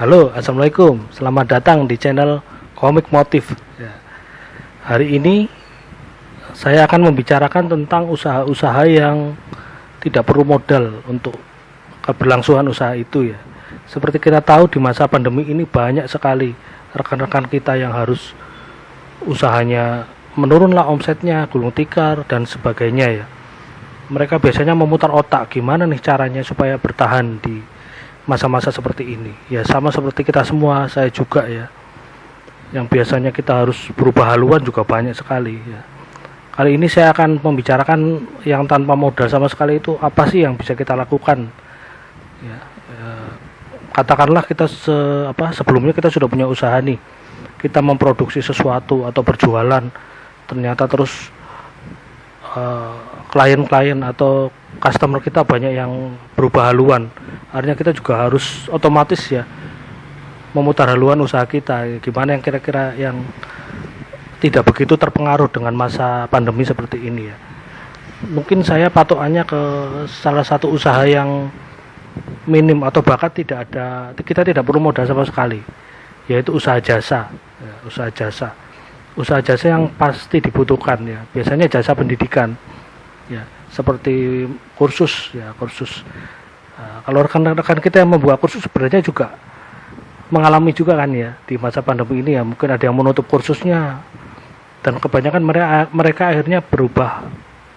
Halo, assalamualaikum. Selamat datang di channel Komik Motif. Ya. Hari ini saya akan membicarakan tentang usaha-usaha yang tidak perlu modal untuk keberlangsungan usaha itu ya. Seperti kita tahu di masa pandemi ini banyak sekali rekan-rekan kita yang harus usahanya menurunlah omsetnya, gulung tikar dan sebagainya ya. Mereka biasanya memutar otak gimana nih caranya supaya bertahan di masa-masa seperti ini ya, sama seperti kita semua, saya juga ya, yang biasanya kita harus berubah haluan juga banyak sekali ya. Kali ini saya akan membicarakan yang tanpa modal sama sekali itu apa sih yang bisa kita lakukan ya, katakanlah kita sebelumnya kita sudah punya usaha nih, kita memproduksi sesuatu atau berjualan, ternyata terus klien-klien atau customer kita banyak yang berubah haluan. Artinya kita juga harus otomatis ya memutar haluan usaha kita. Gimana yang kira-kira yang tidak begitu terpengaruh dengan masa pandemi seperti ini ya. Mungkin saya patokannya ke salah satu usaha yang minim atau bahkan kita tidak perlu modal sama sekali, yaitu usaha jasa ya, usaha jasa yang pasti dibutuhkan ya, biasanya jasa pendidikan ya, seperti kursus. Kalau rekan-rekan kita yang membuat kursus sebenarnya juga mengalami juga kan ya di masa pandemi ini ya, mungkin ada yang menutup kursusnya dan kebanyakan mereka akhirnya berubah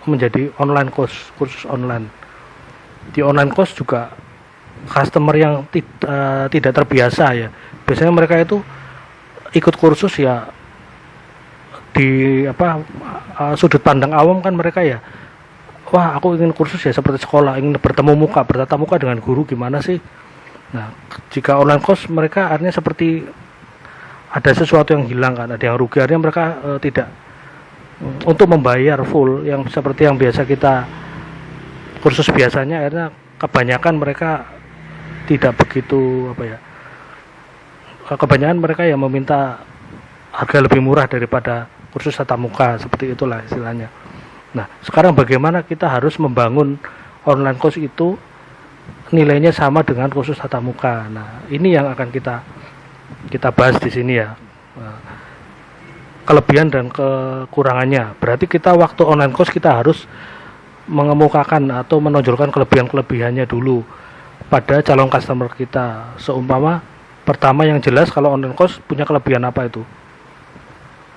menjadi online kursus online. Di online course juga customer yang tidak terbiasa ya, biasanya mereka itu ikut kursus ya di sudut pandang awam kan mereka ya, wah aku ingin kursus ya seperti sekolah, ingin bertatap muka dengan guru gimana sih. Nah, jika online course mereka artinya seperti ada sesuatu yang hilang kan, ada yang rugi, artinya mereka tidak untuk membayar full yang seperti yang biasa kita kursus biasanya, akhirnya kebanyakan mereka tidak begitu kebanyakan mereka yang meminta harga lebih murah daripada kursus tatap muka, seperti itulah istilahnya. Nah, sekarang bagaimana kita harus membangun online course itu nilainya sama dengan kursus tatap muka. Nah, ini yang akan kita bahas di sini ya. Kelebihan dan kekurangannya. Berarti kita waktu online course kita harus mengemukakan atau menonjolkan kelebihan-kelebihannya dulu pada calon customer kita. Seumpama pertama yang jelas, kalau online course punya kelebihan apa itu?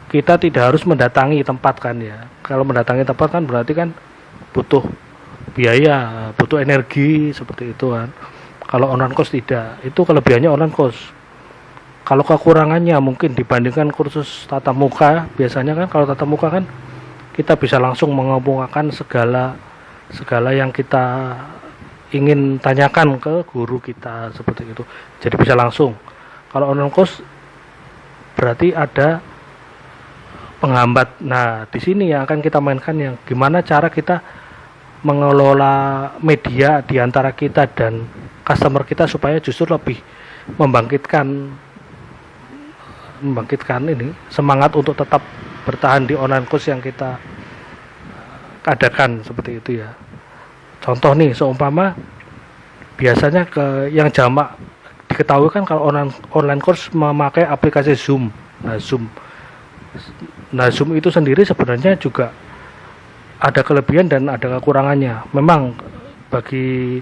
Kita tidak harus mendatangi tempat kan ya. Kalau mendatangi tempat kan berarti kan butuh biaya, butuh energi, seperti itu kan. Kalau online course tidak, itu kelebihannya online course. Kalau kekurangannya mungkin dibandingkan kursus tatap muka, biasanya kan kalau tatap muka kan kita bisa langsung mengemukakan segala yang kita ingin tanyakan ke guru kita, seperti itu. Jadi bisa langsung. Kalau online course berarti ada penghambat. Nah, di sini yang akan kita mainkan yang gimana cara kita mengelola media di antara kita dan customer kita supaya justru lebih membangkitkan ini semangat untuk tetap bertahan di online course yang kita adakan, seperti itu ya. Contoh nih, seumpama biasanya yang jamak diketahui kan kalau online course memakai aplikasi Zoom. Nah, Zoom itu sendiri sebenarnya juga ada kelebihan dan ada kekurangannya. Memang bagi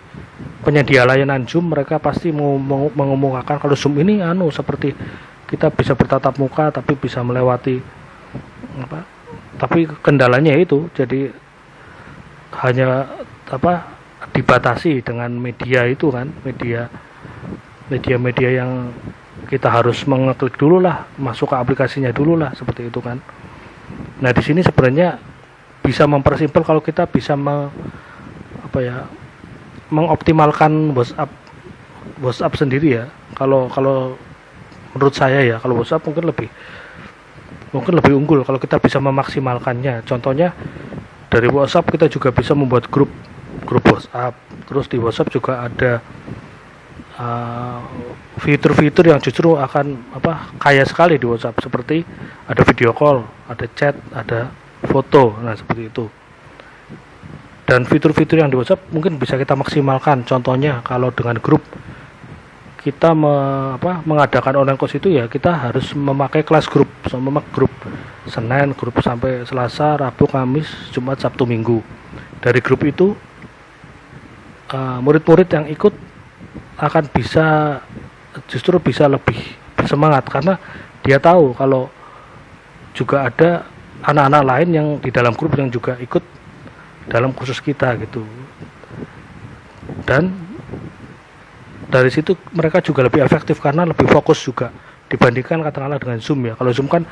penyedia layanan Zoom, mereka pasti mengemukakan kalau Zoom ini seperti kita bisa bertatap muka tapi bisa melewati tapi kendalanya itu jadi hanya dibatasi dengan media itu kan, media yang kita harus mengeklik dulu lah, masuk ke aplikasinya dulu lah, seperti itu kan. Nah, di sini sebenarnya bisa mempersimpel kalau kita bisa mengoptimalkan WhatsApp sendiri ya. Kalau menurut saya ya, kalau WhatsApp mungkin lebih unggul kalau kita bisa memaksimalkannya. Contohnya dari WhatsApp kita juga bisa membuat grup WhatsApp. Terus di WhatsApp juga ada fitur-fitur yang justru akan kaya sekali di WhatsApp, seperti ada video call, ada chat, ada foto. Nah, seperti itu. Dan fitur-fitur yang di WhatsApp mungkin bisa kita maksimalkan. Contohnya kalau dengan grup kita mengadakan online course itu ya kita harus memakai kelas grup, sama grup Senin, grup sampai Selasa, Rabu, Kamis, Jumat, Sabtu, Minggu. Dari grup itu murid-murid yang ikut akan justru bisa lebih bersemangat karena dia tahu kalau juga ada anak-anak lain yang di dalam grup yang juga ikut dalam kursus kita gitu. Dan dari situ mereka juga lebih efektif karena lebih fokus juga dibandingkan katakanlah dengan Zoom ya. Kalau Zoom kan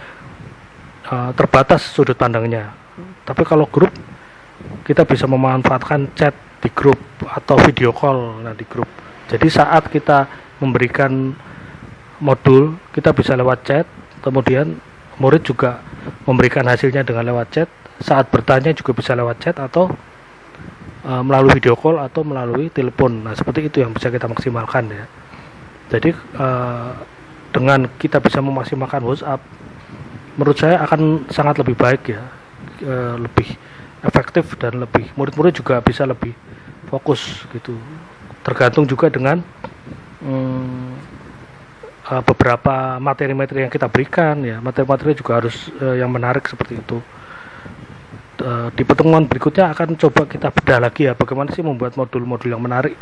terbatas sudut pandangnya, tapi kalau grup kita bisa memanfaatkan chat di grup atau video call di grup. Jadi saat kita memberikan modul kita bisa lewat chat, kemudian murid juga memberikan hasilnya dengan lewat chat, saat bertanya juga bisa lewat chat atau melalui video call atau melalui telepon. Nah seperti itu yang bisa kita maksimalkan ya. Jadi dengan kita bisa memaksimalkan WhatsApp, menurut saya akan sangat lebih baik ya, lebih efektif dan lebih murid-murid juga bisa lebih fokus gitu. Tergantung juga dengan beberapa materi-materi yang kita berikan ya. Materi-materi juga harus yang menarik seperti itu. Di pertemuan berikutnya akan coba kita bedah lagi ya, bagaimana sih membuat modul-modul yang menarik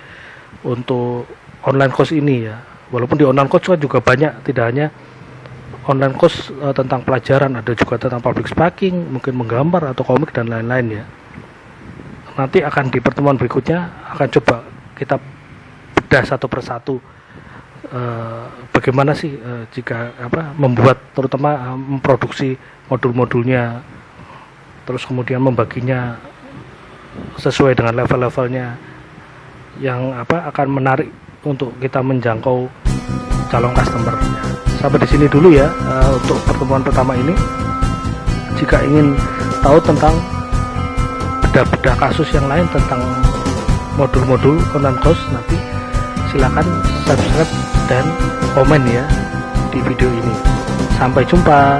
untuk online course ini ya. Walaupun di online course kan juga banyak, tidak hanya online course tentang pelajaran, ada juga tentang public speaking, mungkin menggambar atau komik dan lain-lain ya. Nanti akan di pertemuan berikutnya akan coba kita bedah satu persatu bagaimana sih jika membuat, terutama memproduksi modul-modulnya, terus kemudian membaginya sesuai dengan level-levelnya yang akan menarik untuk kita menjangkau calon customer-nya. Sampai di sini dulu ya untuk pertemuan pertama ini. Jika ingin tahu tentang bedah-bedah kasus yang lain tentang modul-modul online course, nanti silakan subscribe dan komen ya di video ini. Sampai jumpa.